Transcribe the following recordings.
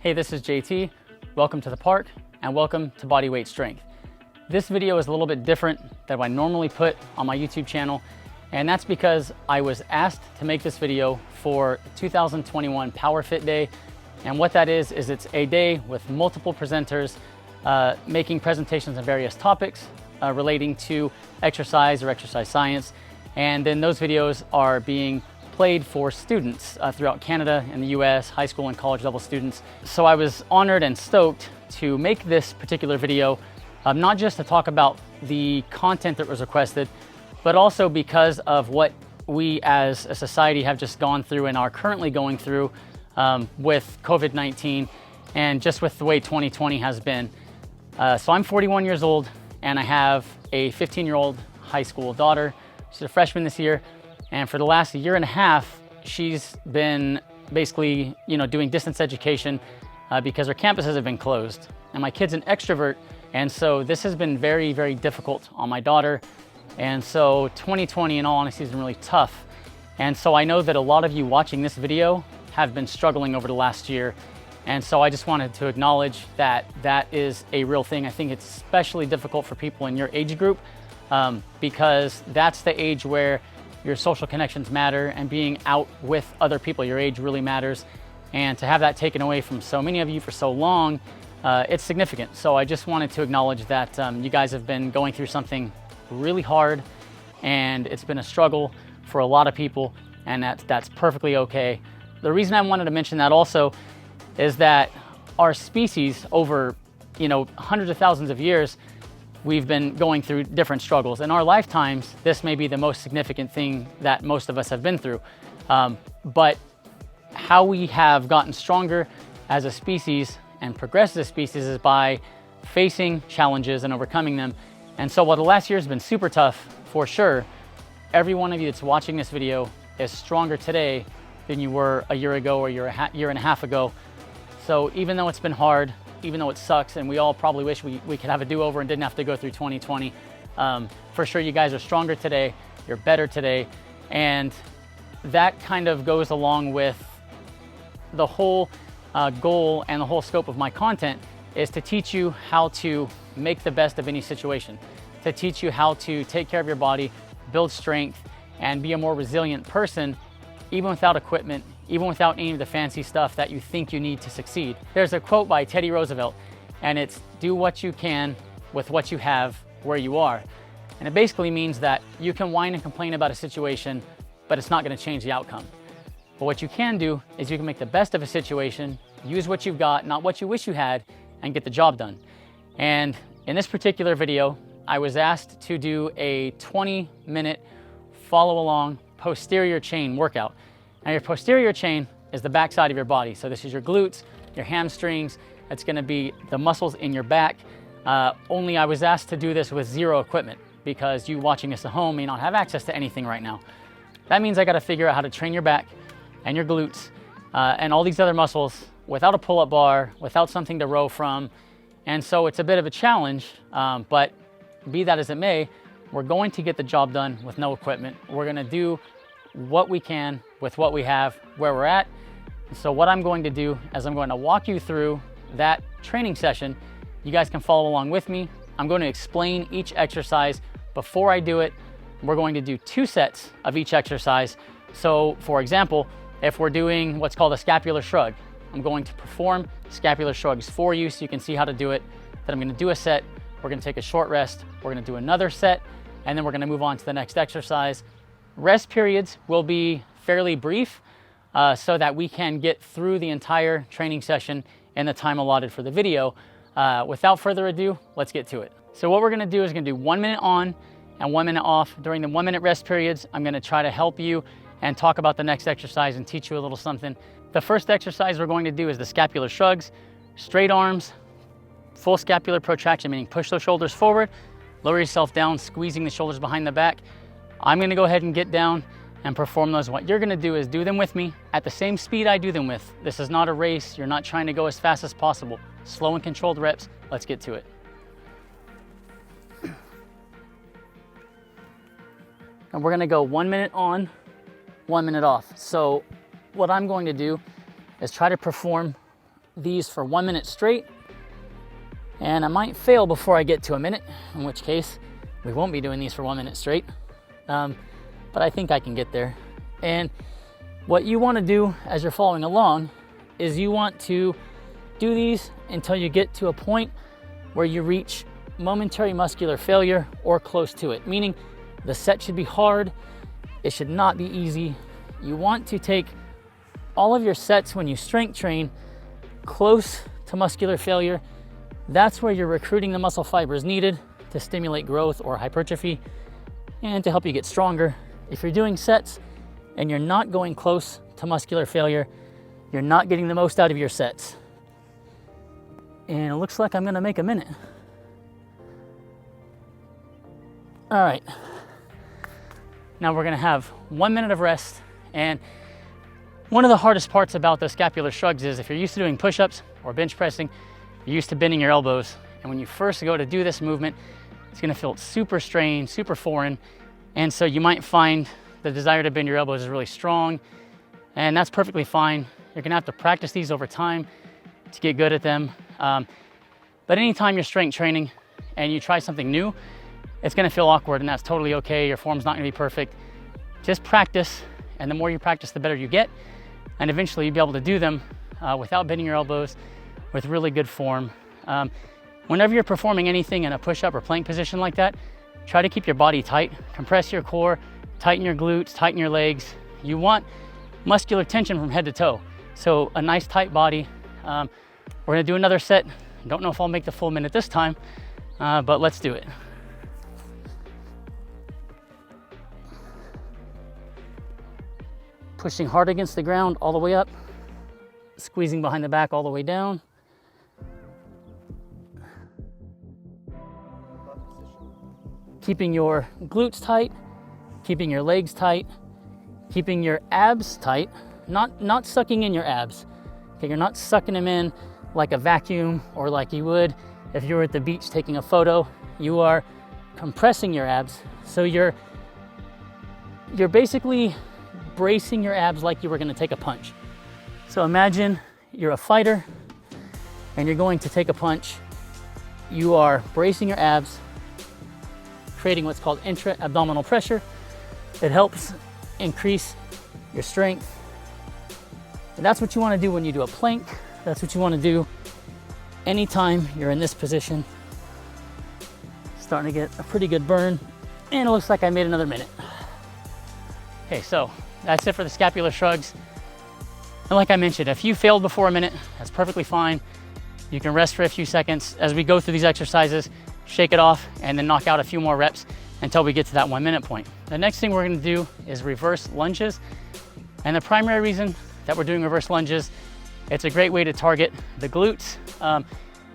Hey, this is JT. Welcome to the park and welcome to Bodyweight Strength. This video is a little bit different than what I normally put on my YouTube channel, and that's because I was asked to make this video for 2021 Power Fit Day. And what that is it's a day with multiple presenters making presentations on various topics relating to exercise or exercise science. And then those videos are being played for students throughout Canada and the US, high school and college level students. So I was honored and stoked to make this particular video, not just to talk about the content that was requested, but also because of what we as a society have just gone through and are currently going through with COVID-19 and just with the way 2020 has been. So I'm 41 years old and I have a 15-year-old high school daughter. She's a freshman this year. And for the last year and a half, she's been basically, doing distance education because our campuses have been closed. And my kid's an extrovert, and so this has been very, very difficult on my daughter. And so 2020, in all honesty, has been really tough. And so I know that a lot of you watching this video have been struggling over the last year. And so I just wanted to acknowledge that that is a real thing. I think it's especially difficult for people in your age group because that's the age where your social connections matter and being out with other people your age really matters. And to have that taken away from so many of you for so long, it's significant. So I just wanted to acknowledge that you guys have been going through something really hard and it's been a struggle for a lot of people, and that's perfectly okay. The reason I wanted to mention that also is that our species over, hundreds of thousands of years, we've been going through different struggles. In our lifetimes, this may be the most significant thing that most of us have been through. But how we have gotten stronger as a species and progressed as a species is by facing challenges and overcoming them. And so while the last year has been super tough, for sure, every one of you that's watching this video is stronger today than you were a year ago or year and a half ago. So even though it's been hard, even though it sucks, and we all probably wish we could have a do-over and didn't have to go through 2020, for sure you guys are stronger today, you're better today, and that kind of goes along with the whole goal and the whole scope of my content is to teach you how to make the best of any situation, to teach you how to take care of your body, build strength, and be a more resilient person, even without equipment, even without any of the fancy stuff that you think you need to succeed. There's a quote by Teddy Roosevelt, and it's, "Do what you can with what you have where you are." And it basically means that you can whine and complain about a situation, but it's not gonna change the outcome. But what you can do is you can make the best of a situation, use what you've got, not what you wish you had, and get the job done. And in this particular video, I was asked to do a 20-minute follow along posterior chain workout. Now your posterior chain is the back side of your body. So this is your glutes, your hamstrings, that's gonna be the muscles in your back. Only I was asked to do this with zero equipment because you watching this at home may not have access to anything right now. That means I gotta figure out how to train your back and your glutes and all these other muscles without a pull-up bar, without something to row from. And so it's a bit of a challenge, but be that as it may, we're going to get the job done with no equipment. We're gonna do what we can with what we have where we're at. So what I'm going to do is I'm going to walk you through that training session. You guys can follow along with me. I'm going to explain each exercise before I do it. We're going to do 2 sets of each exercise. So for example, if we're doing what's called a scapular shrug, I'm going to perform scapular shrugs for you so you can see how to do it. Then I'm going to do a set. We're going to take a short rest. We're going to do another set, and then we're going to move on to the next exercise. Rest periods will be fairly brief so that we can get through the entire training session in the time allotted for the video. Without further ado, let's get to it. So what we're gonna do is gonna do 1 minute on and 1 minute off. During the 1 minute rest periods, I'm gonna try to help you and talk about the next exercise and teach you a little something. The first exercise we're going to do is the scapular shrugs. Straight arms, full scapular protraction, meaning push those shoulders forward, lower yourself down, squeezing the shoulders behind the back. I'm gonna go ahead and get down and perform those. What you're gonna do is do them with me at the same speed I do them with. This is not a race. You're not trying to go as fast as possible. Slow and controlled reps. Let's get to it. And we're gonna go 1 minute on, 1 minute off. So what I'm going to do is try to perform these for 1 minute straight. And I might fail before I get to a minute, in which case we won't be doing these for 1 minute straight. But I think I can get there. And what you want to do as you're following along is you want to do these until you get to a point where you reach momentary muscular failure or close to it, meaning the set should be hard. It should not be easy. You want to take all of your sets when you strength train close to muscular failure. That's where you're recruiting the muscle fibers needed to stimulate growth or hypertrophy and to help you get stronger. If you're doing sets and you're not going close to muscular failure, you're not getting the most out of your sets. And it looks like I'm gonna make a minute. All right. Now we're gonna have 1 minute of rest. And one of the hardest parts about the scapular shrugs is if you're used to doing push-ups or bench pressing, you're used to bending your elbows. And when you first go to do this movement, it's gonna feel super strained, super foreign. And so you might find the desire to bend your elbows is really strong, and that's perfectly fine. You're gonna have to practice these over time to get good at them. But anytime you're strength training and you try something new, it's gonna feel awkward, and that's totally okay. Your form's not gonna be perfect. Just practice, and the more you practice, the better you get. And eventually you'll be able to do them without bending your elbows, with really good form. Whenever you're performing anything in a push-up or plank position like that, try to keep your body tight, compress your core, tighten your glutes, tighten your legs. You want muscular tension from head to toe. So a nice tight body. We're gonna do another set. Don't know if I'll make the full minute this time, but let's do it. Pushing hard against the ground all the way up, squeezing behind the back all the way down. Keeping your glutes tight, keeping your legs tight, keeping your abs tight, not sucking in your abs. Okay, you're not sucking them in like a vacuum or like you would if you were at the beach taking a photo. You are compressing your abs. So you're basically bracing your abs like you were gonna take a punch. So imagine you're a fighter and you're going to take a punch. You are bracing your abs, creating what's called intra-abdominal pressure. It helps increase your strength. And that's what you want to do when you do a plank. That's what you want to do anytime you're in this position. Starting to get a pretty good burn, and it looks like I made another minute. Okay, so that's it for the scapular shrugs. And like I mentioned, if you failed before a minute, that's perfectly fine. You can rest for a few seconds. As we go through these exercises, shake it off and then knock out a few more reps until we get to that 1 minute point. The next thing we're gonna do is reverse lunges. And the primary reason that we're doing reverse lunges, it's a great way to target the glutes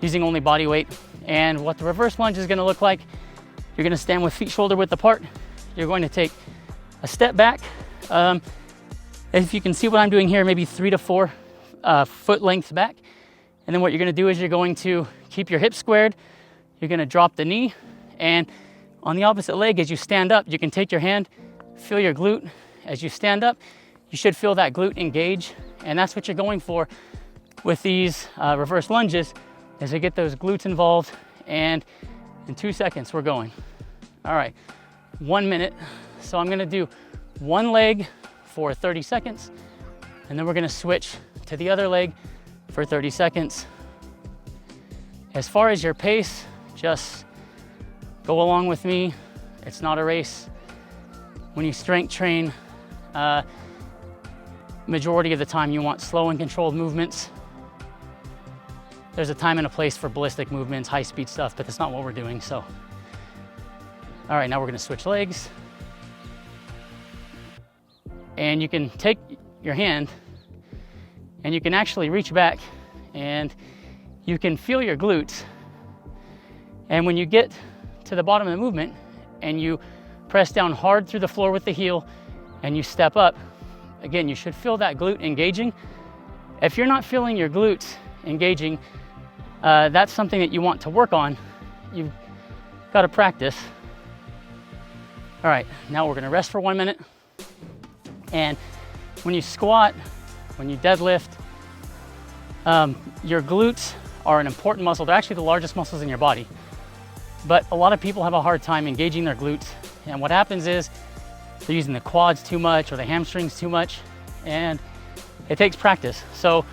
using only body weight. And what the reverse lunge is gonna look like, you're gonna stand with feet shoulder width apart. You're going to take a step back. If you can see what I'm doing here, maybe 3 to 4 foot lengths back. And then what you're gonna do is you're going to keep your hips squared. You're gonna drop the knee, and on the opposite leg, as you stand up, you can take your hand, feel your glute. As you stand up, you should feel that glute engage, and that's what you're going for with these reverse lunges, is to get those glutes involved. And in 2 seconds, we're going. All right, 1 minute. So I'm gonna do one leg for 30 seconds, and then we're gonna switch to the other leg for 30 seconds. As far as your pace, just go along with me. It's not a race. When you strength train, majority of the time you want slow and controlled movements. There's a time and a place for ballistic movements, high speed stuff, but that's not what we're doing, so. All right, now we're gonna switch legs. And you can take your hand and you can actually reach back and you can feel your glutes. And when you get to the bottom of the movement and you press down hard through the floor with the heel and you step up, again, you should feel that glute engaging. If you're not feeling your glutes engaging, that's something that you want to work on. You've got to practice. All right, now we're gonna rest for 1 minute. And when you squat, when you deadlift, Your glutes are an important muscle. They're actually the largest muscles in your body. But a lot of people have a hard time engaging their glutes. And what happens is they're using the quads too much or the hamstrings too much. And it takes practice. So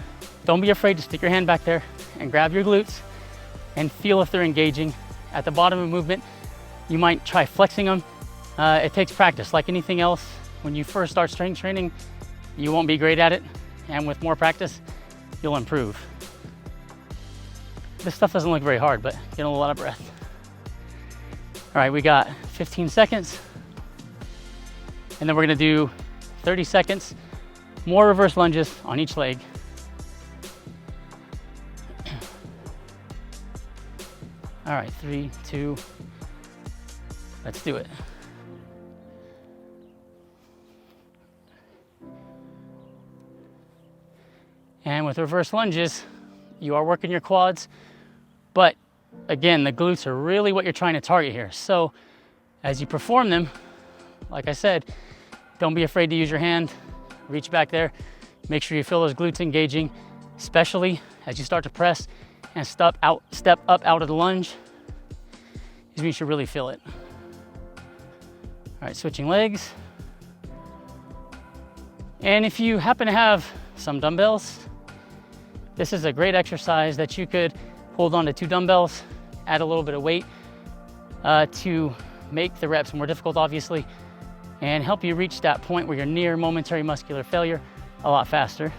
don't be afraid to stick your hand back there and grab your glutes and feel if they're engaging. At the bottom of the movement, you might try flexing them. It takes practice. Like anything else, when you first start strength training, you won't be great at it. And with more practice, you'll improve. This stuff doesn't look very hard, but get a lot of breath. All right, we got 15 seconds. And then we're gonna do 30 seconds, more reverse lunges on each leg. All right, 3, 2, let's do it. And with reverse lunges, you are working your quads, but again, the glutes are really what you're trying to target here. So as you perform them, like I said, don't be afraid to use your hand, reach back there, make sure you feel those glutes engaging, especially as you start to press and step up out of the lunge. Is when you should really feel it. All right, switching legs. And if you happen to have some dumbbells, this is a great exercise that you could hold on to 2 dumbbells, add a little bit of weight to make the reps more difficult, obviously, and help you reach that point where you're near momentary muscular failure a lot faster.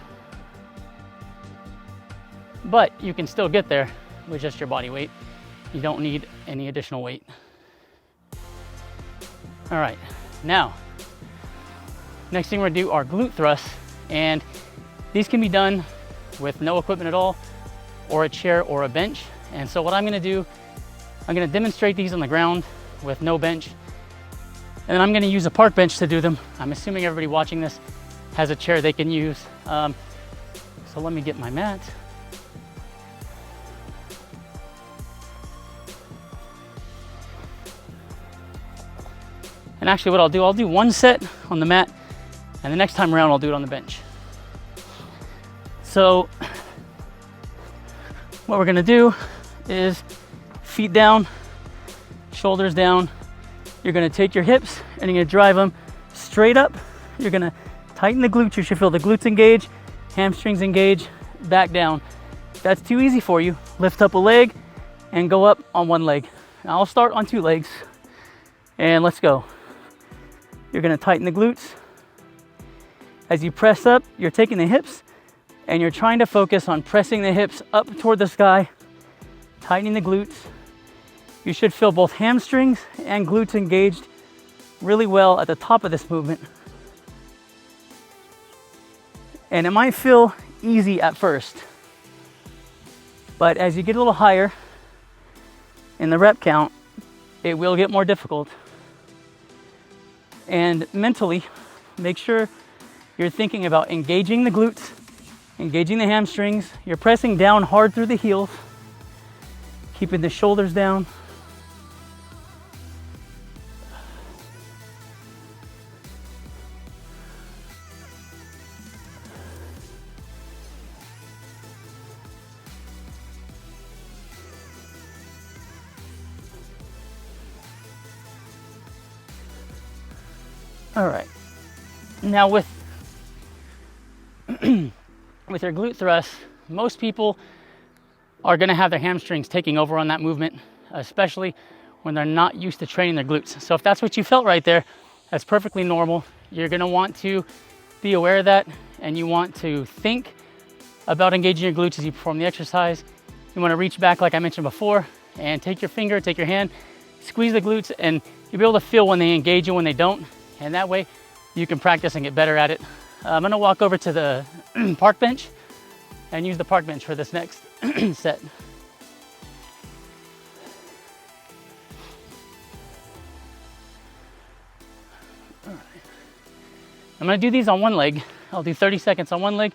But you can still get there with just your body weight. You don't need any additional weight. All right, now, next thing we're gonna do are glute thrusts, and these can be done with no equipment at all, or a chair or a bench. And so what I'm gonna do, I'm gonna demonstrate these on the ground with no bench, and then I'm gonna use a park bench to do them. I'm assuming everybody watching this has a chair they can use. So let me get my mat. And actually what I'll do 1 set on the mat, and the next time around I'll do it on the bench. So what we're gonna do is feet down, shoulders down. You're gonna take your hips and you're gonna drive them straight up. You're gonna tighten the glutes. You should feel the glutes engage, hamstrings engage, back down. If that's too easy for you, lift up a leg and go up on 1 leg. Now I'll start on 2 legs, and let's go. You're gonna tighten the glutes. As you press up, you're taking the hips and you're trying to focus on pressing the hips up toward the sky, tightening the glutes. You should feel both hamstrings and glutes engaged really well at the top of this movement. And it might feel easy at first, but as you get a little higher in the rep count, it will get more difficult. And mentally, make sure you're thinking about engaging the glutes, engaging the hamstrings. You're pressing down hard through the heels, keeping the shoulders down. All right, now with with your glute thrust, most people are gonna have their hamstrings taking over on that movement, especially when they're not used to training their glutes. So if that's what you felt right there, that's perfectly normal. You're gonna want to be aware of that, and you want to think about engaging your glutes as you perform the exercise. You wanna reach back, like I mentioned before, and take your finger, take your hand, squeeze the glutes, and you'll be able to feel when they engage and when they don't. And that way you can practice and get better at it. I'm gonna walk over to the park bench and use the park bench for this next set. All right. I'm gonna do these on 1 leg. I'll do 30 seconds on 1 leg,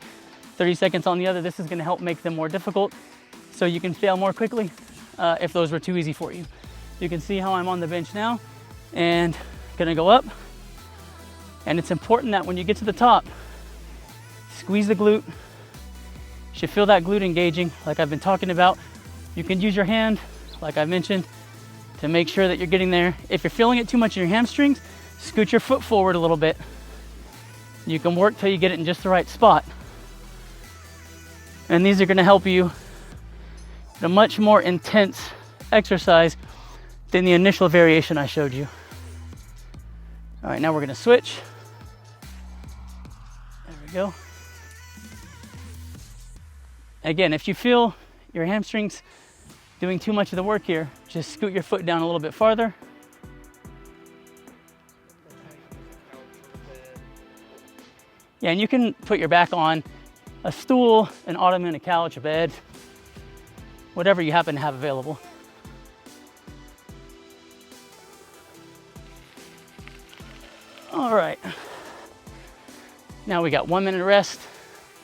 30 seconds on the other. This is gonna help make them more difficult so you can fail more quickly if those were too easy for you. You can see how I'm on the bench now and gonna go up. And it's important that when you get to the top, squeeze the glute, You should feel that glute engaging like I've been talking about. You can use your hand, like I mentioned, to make sure that you're getting there. If you're feeling it too much in your hamstrings, scoot your foot forward a little bit. You can work till you get it in just the right spot. And these are gonna help you in a much more intense exercise than the initial variation I showed you. All right, now we're gonna switch. There we go. Again, if you feel your hamstrings doing too much of the work here, just scoot your foot down a little bit farther. Yeah, and you can put your back on a stool, an ottoman, a couch, a bed, whatever you happen to have available. All right. Now we got 1 minute rest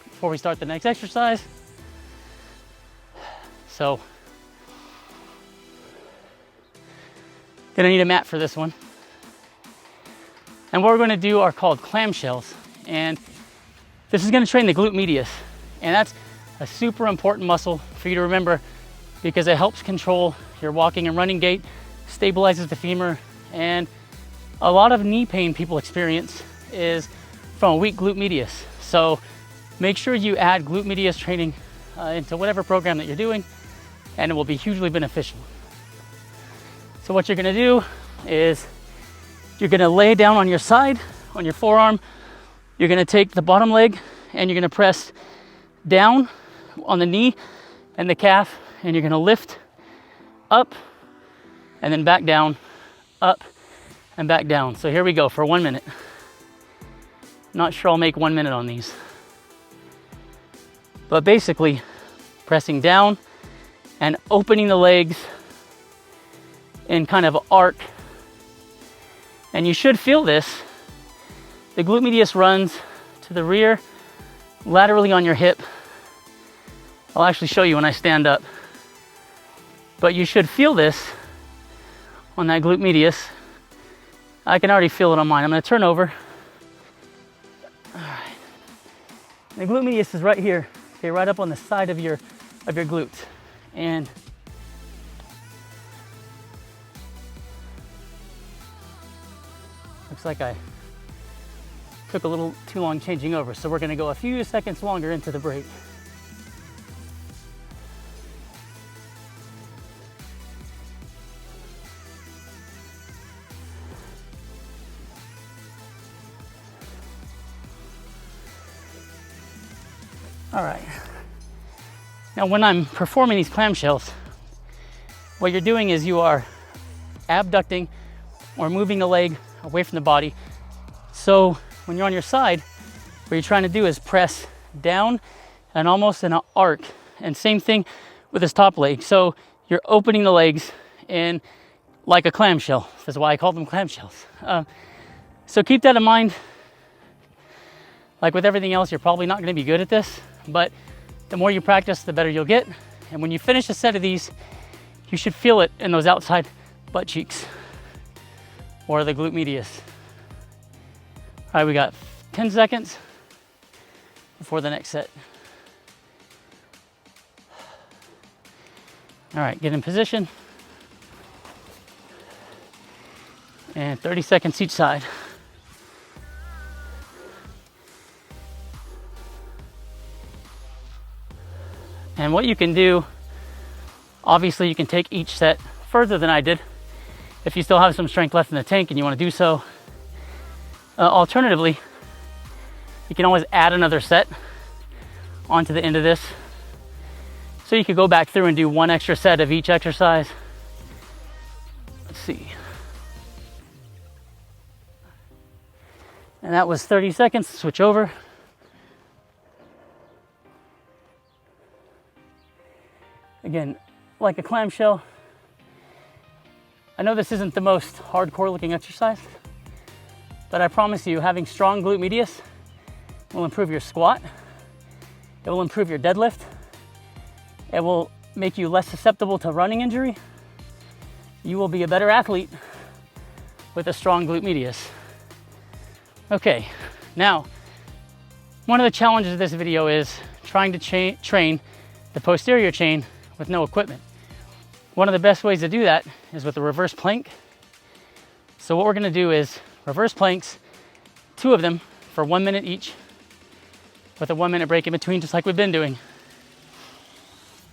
before we start the next exercise. So, gonna need a mat for this one. And what we're gonna do are called clamshells. And this is gonna train the glute medius. And that's a super important muscle for you to remember because it helps control your walking and running gait, stabilizes the femur, and a lot of knee pain people experience is from a weak glute medius. So make sure you add glute medius training into whatever program that you're doing, and it will be hugely beneficial. So what you're gonna do is you're gonna lay down on your side, on your forearm. You're gonna take the bottom leg and you're gonna press down on the knee and the calf, and you're gonna lift up and then back down, up and back down. So here we go for 1 minute. Not sure I'll make 1 minute on these. But basically, pressing down and opening the legs in kind of an arc. And you should feel this. The glute medius runs to the rear, laterally on your hip. I'll actually show you when I stand up. But you should feel this on that glute medius. I can already feel it on mine. I'm gonna turn over. All right. The glute medius is right here, okay, right up on the side of your glutes. And looks like I took a little too long changing over, so we're gonna go a few seconds longer into the break. All right. Now, when I'm performing these clamshells, what you're doing is you are abducting or moving the leg away from the body. So when you're on your side, what you're trying to do is press down and almost in an arc. And same thing with this top leg. So you're opening the legs in like a clamshell. That's why I call them clamshells. So keep that in mind. Like with everything else, you're probably not gonna be good at this, but the more you practice, the better you'll get. And when you finish a set of these, you should feel it in those outside butt cheeks or the glute medius. All right, we got 10 seconds before the next set. All right, get in position. And 30 seconds each side. And what you can do, obviously you can take each set further than I did if you still have some strength left in the tank and you want to do so. Alternatively, you can always add another set onto the end of this. So you could go back through and do one extra set of each exercise. Let's see. And that was 30 seconds. Switch over. Again, like a clamshell. I know this isn't the most hardcore looking exercise, but I promise you, having strong glute medius will improve your squat. It will improve your deadlift. It will make you less susceptible to running injury. You will be a better athlete with a strong glute medius. Okay, now One of the challenges of this video is trying to train the posterior chain with no equipment. One of the best ways to do that is with a reverse plank. So what we're gonna do is reverse planks, 2 of them for 1 minute each, with a 1 minute break in between, just like we've been doing.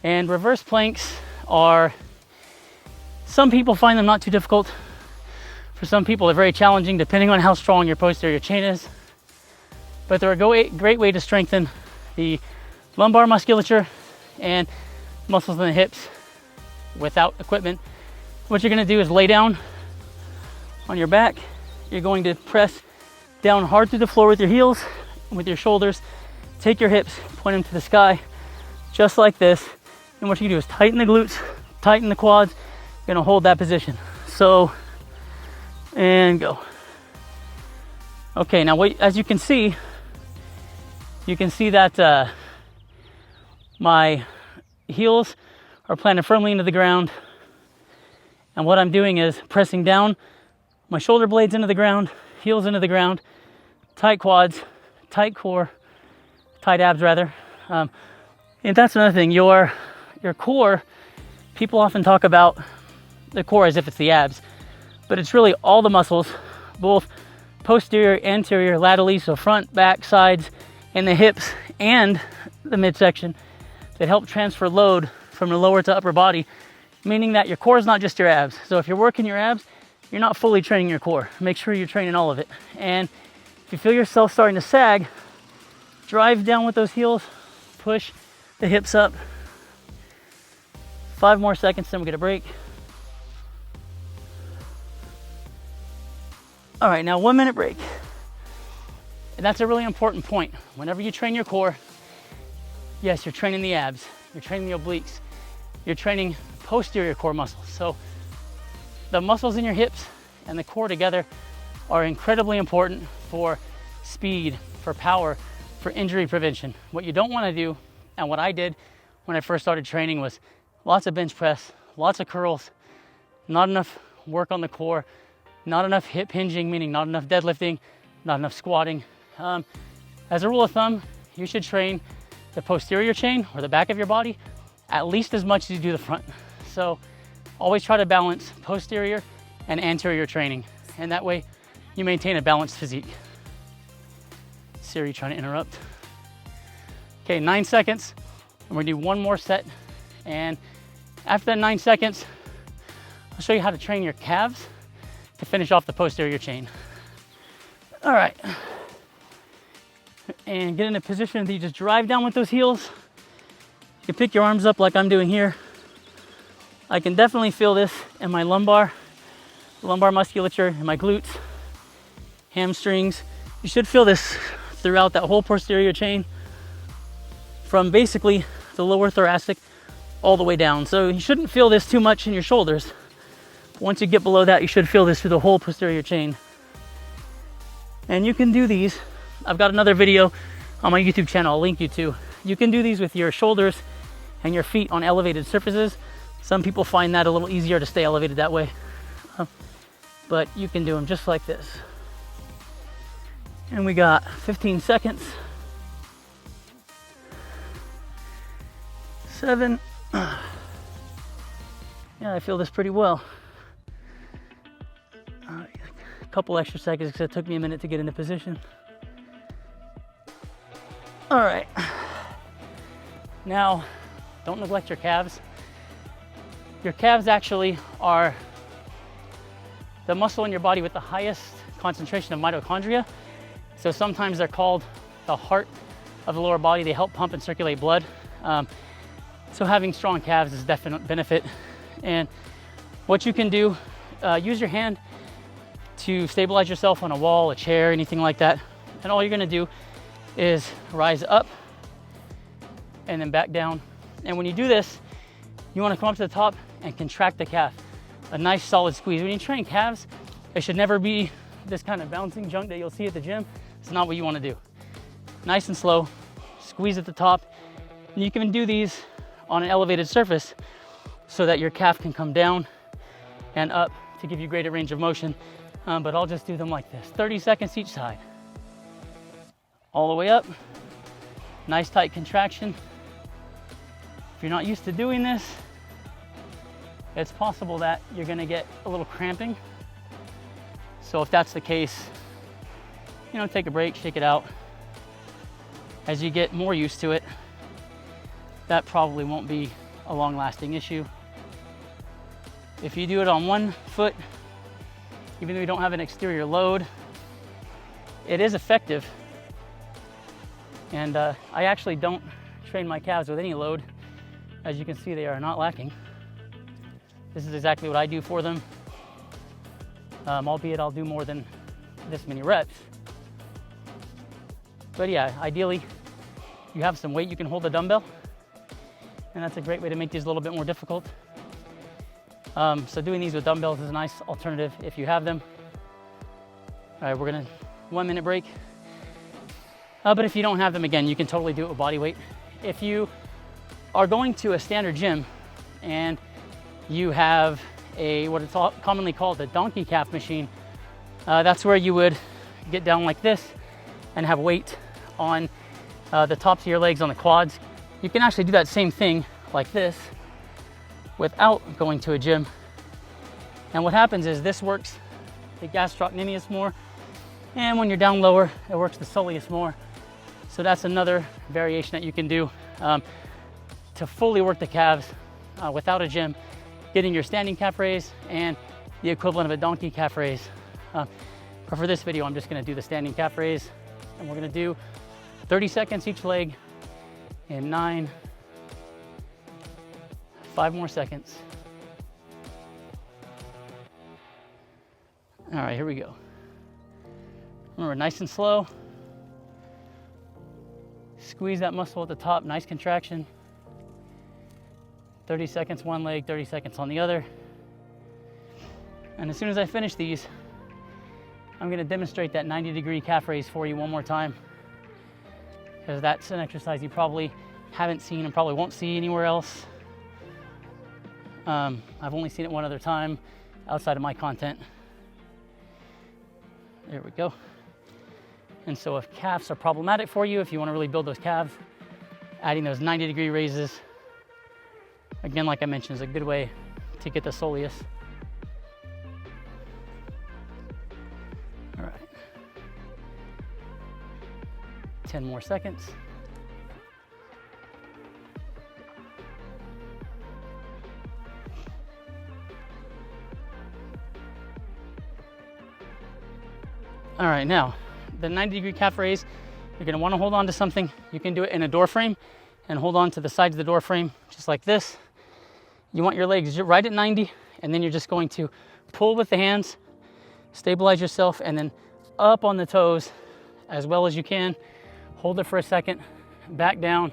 And reverse planks are, some people find them not too difficult. For some people, they're very challenging depending on how strong your posterior chain is. But they're a great way to strengthen the lumbar musculature and muscles in the hips without equipment. What you're gonna do is lay down on your back. You're going to press down hard through the floor with your heels, with your shoulders. Take your hips, point them to the sky, just like this. And what you do is tighten the glutes, tighten the quads. You're gonna hold that position. So, and go. Okay, now as you can see that my heels are planted firmly into the ground. And what I'm doing is pressing down my shoulder blades into the ground, heels into the ground, tight quads, tight core, tight abs rather. And that's another thing, your core, people often talk about the core as if it's the abs, but it's really all the muscles, both posterior, anterior, laterally, so front, back, sides, and the hips and the midsection that help transfer load from the lower to upper body, meaning that your core is not just your abs. So if you're working your abs, you're not fully training your core. Make sure you're training all of it. And if you feel yourself starting to sag, drive down with those heels, push the hips up. 5 more seconds, then we'll get a break. All right, now 1 minute break. And that's a really important point. Whenever you train your core, yes, you're training the abs, you're training the obliques, you're training posterior core muscles. So the muscles in your hips and the core together are incredibly important for speed, for power, for injury prevention. What you don't want to do, and what I did when I first started training, was lots of bench press, lots of curls, not enough work on the core, not enough hip hinging, meaning not enough deadlifting, not enough squatting. As a rule of thumb, you should train the posterior chain or the back of your body at least as much as you do the front. So always try to balance posterior and anterior training, and that way you maintain a balanced physique. Siri trying to interrupt. Okay, 9 seconds, and we're gonna do 1 more set. And after that 9 seconds, I'll show you how to train your calves to finish off the posterior chain. All right. And get in a position that you just drive down with those heels. You can pick your arms up like I'm doing here. I can definitely feel this in my lumbar musculature, in my glutes, hamstrings. You should feel this throughout that whole posterior chain, from basically the lower thoracic all the way down. So you shouldn't feel this too much in your shoulders. Once you get below that, you should feel this through the whole posterior chain. And you can do these. I've got another video on my YouTube channel I'll link you to. You can do these with your shoulders and your feet on elevated surfaces. Some people find that a little easier to stay elevated that way. But you can do them just like this. And we got 15 seconds. 7. Yeah, I feel this pretty well. A couple extra seconds because it took me a minute to get into position. All right. Now, don't neglect your calves. Your calves actually are the muscle in your body with the highest concentration of mitochondria. So sometimes they're called the heart of the lower body. They help pump and circulate blood. So having strong calves is a definite benefit. And what you can do, use your hand to stabilize yourself on a wall, a chair, anything like that. And all you're gonna do is rise up and then back down. And when you do this, you wanna come up to the top and contract the calf. A nice solid squeeze. When you train calves, it should never be this kind of bouncing junk that you'll see at the gym. It's not what you wanna do. Nice and slow, squeeze at the top. And you can do these on an elevated surface so that your calf can come down and up to give you greater range of motion. But I'll just do them like this, 30 seconds each side. All the way up, Nice tight contraction. If you're not used to doing this, it's possible that you're gonna get a little cramping. So if that's the case, take a break, shake it out. As you get more used to it, that probably won't be a long-lasting issue. If you do it on one foot, even though you don't have an exterior load, it is effective. And I actually don't train my calves with any load. As you can see, they are not lacking. This is exactly what I do for them, albeit I'll do more than this many reps. But yeah, ideally, you have some weight you can hold the dumbbell, and that's a great way to make these a little bit more difficult. So doing these with dumbbells is a nice alternative if you have them. All right, we're gonna 1 minute break. But if you don't have them, again, you can totally do it with body weight. If you are going to a standard gym and you have what it's commonly called the donkey calf machine, that's where you would get down like this and have weight on the tops of your legs on the quads. You can actually do that same thing like this without going to a gym. And what happens is this works the gastrocnemius more, and when you're down lower, it works the soleus more. So that's another variation that you can do to fully work the calves without a gym, getting your standing calf raise and the equivalent of a donkey calf raise. But for this video, I'm just gonna do the standing calf raise, and we're gonna do 30 seconds each leg in 9, 5 more seconds. All right, here we go. Remember, nice and slow. Squeeze that muscle at the top, nice contraction. 30 seconds one leg, 30 seconds on the other. And as soon as I finish these, I'm gonna demonstrate that 90-degree calf raise for you one more time, because that's an exercise you probably haven't seen and probably won't see anywhere else. I've only seen it one other time outside of my content. There we go. And so if calves are problematic for you, if you want to really build those calves, adding those 90-degree raises, again, like I mentioned, is a good way to get the soleus. All right. 10 more seconds. All right, now, the 90-degree calf raise, you're gonna wanna hold on to something. You can do it in a door frame and hold on to the sides of the door frame, just like this. You want your legs right at 90, and then you're just going to pull with the hands, stabilize yourself, and then up on the toes as well as you can. Hold it for a second, back down,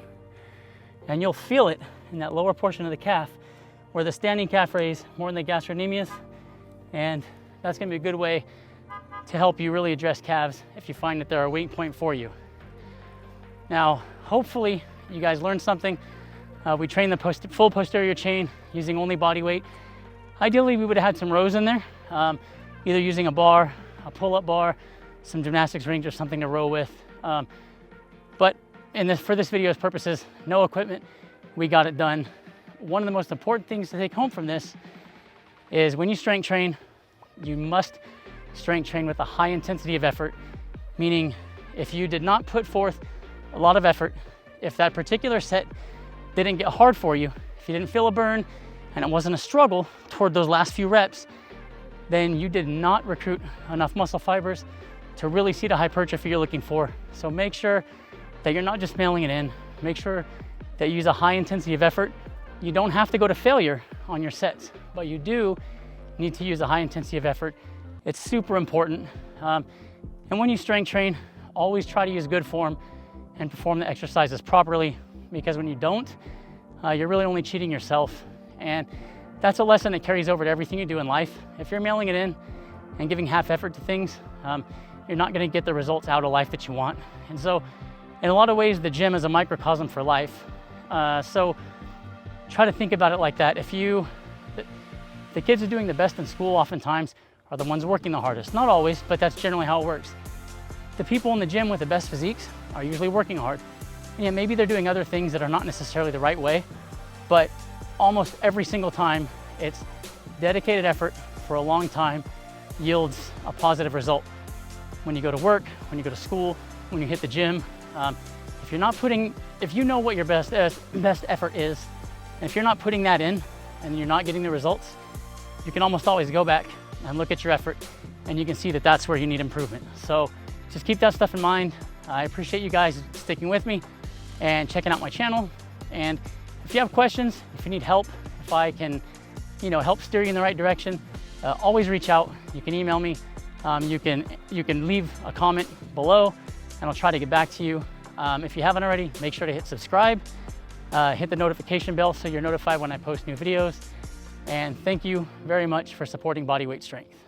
and you'll feel it in that lower portion of the calf where the standing calf raise more than the gastrocnemius, and that's gonna be a good way to help you really address calves if you find that they're a weak point for you. Now, hopefully you guys learned something. We trained the full posterior chain using only body weight. Ideally, we would have had some rows in there, either using a bar, a pull-up bar, some gymnastics rings or something to row with. But for this video's purposes, no equipment, we got it done. One of the most important things to take home from this is when you strength train, you must strength train with a high intensity of effort, meaning if you did not put forth a lot of effort, if that particular set didn't get hard for you, if you didn't feel a burn and it wasn't a struggle toward those last few reps, then you did not recruit enough muscle fibers to really see the hypertrophy you're looking for. So make sure that you're not just mailing it in. Make sure that you use a high intensity of effort. You don't have to go to failure on your sets, but you do need to use a high intensity of effort. It's super important. And when you strength train, always try to use good form and perform the exercises properly, because when you don't, you're really only cheating yourself. And that's a lesson that carries over to everything you do in life. If you're mailing it in and giving half effort to things, you're not gonna get the results out of life that you want. And so in a lot of ways, the gym is a microcosm for life. So try to think about it like that. The kids who are doing the best in school oftentimes are the ones working the hardest. Not always, but that's generally how it works. The people in the gym with the best physiques are usually working hard. Yeah, maybe they're doing other things that are not necessarily the right way, but almost every single time, it's dedicated effort for a long time yields a positive result. When you go to work, when you go to school, when you hit the gym, if you know what your best effort is, and if you're not putting that in and you're not getting the results, you can almost always go back and look at your effort and you can see that that's where you need improvement. So just keep that stuff in mind. I appreciate you guys sticking with me and checking out my channel. And if you have questions, if you need help, if I can, help steer you in the right direction, always reach out. You can email me. You can leave a comment below and I'll try to get back to you. If you haven't already, make sure to hit subscribe, hit the notification bell so you're notified when I post new videos. And thank you very much for supporting Bodyweight Strength.